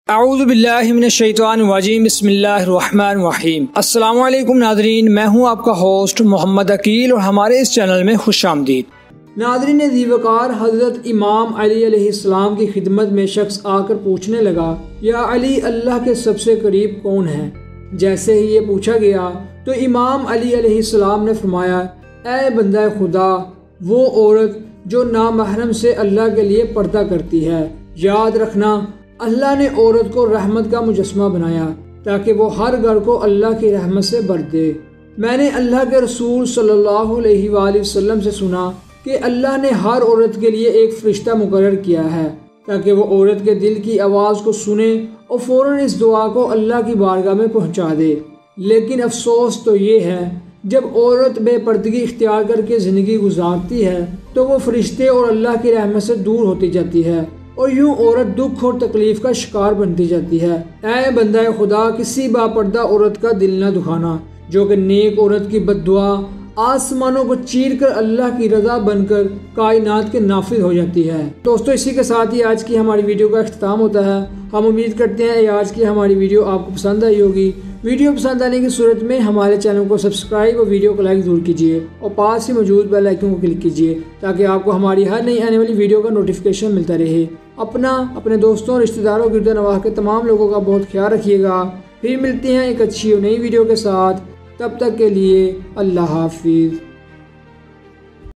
اعوذ باللہ من الشیطان الرجیم بسم اللہ الرحمن الرحیم۔ السلام علیکم ناظرین، میں ہوں آپ کا ہوسٹ محمد عقیل اور ہمارے اس چینل میں خوش آمدید۔ ناظرین ذی وقار حضرت امام علی علیہ السلام کی خدمت میں شخص آ کر پوچھنے لگا، یا علی، اللہ کے سب سے قریب کون ہے؟ جیسے ہی یہ پوچھا گیا تو امام علی علیہ السلام نے فرمایا، اے بندہ خدا، وہ عورت جو نامحرم سے اللہ کے لیے پردہ کرتی ہے۔ یاد رکھنا، اللہ نے عورت کو رحمت کا مجسمہ بنایا تاکہ وہ ہر گھر کو اللہ کی رحمت سے بھر دے۔ میں نے اللہ کے رسول صلی اللہ علیہ وآلہ وسلم سے سنا کہ اللہ نے ہر عورت کے لیے ایک فرشتہ مقرر کیا ہے تاکہ وہ عورت کے دل کی آواز کو سنے اور فوراً اس دعا کو اللہ کی بارگاہ میں پہنچا دے۔ لیکن افسوس تو یہ ہے، جب عورت بے پردگی اختیار کر کے زندگی گزارتی ہے تو وہ فرشتے اور اللہ کی رحمت سے دور ہوتی جاتی ہے اور یوں عورت دکھ اور تکلیف کا شکار بنتی جاتی ہے۔ اے بندہ خدا، کسی باپردہ عورت کا دل نہ دکھانا، جو کہ نیک عورت کی بد دعا آسمانوں کو چیر کر اللہ کی رضا بن کر کائنات کے نافذ ہو جاتی ہے۔ دوستو، اسی کے ساتھ ہی آج کی ہماری ویڈیو کا اختتام ہوتا ہے۔ ہم امید کرتے ہیں آج کی ہماری ویڈیو آپ کو پسند آئی ہوگی۔ ویڈیو پسند آنے کی صورت میں ہمارے چینل کو سبسکرائب اور ویڈیو کو لائک ضرور کیجیے اور پاس ہی موجود بیل آئیکن کو کلک کیجیے تاکہ آپ کو ہماری ہر نئی آنے والی ویڈیو کا نوٹیفیکیشن ملتا رہے۔ اپنے دوستوں، رشتہ داروں، گرد و نواح کے تمام لوگوں کا بہت خیال رکھیے گا۔ پھر ملتے ہیں ایک اچھی اور نئی ویڈیو کے ساتھ، تب تک کے لیے اللہ حافظ۔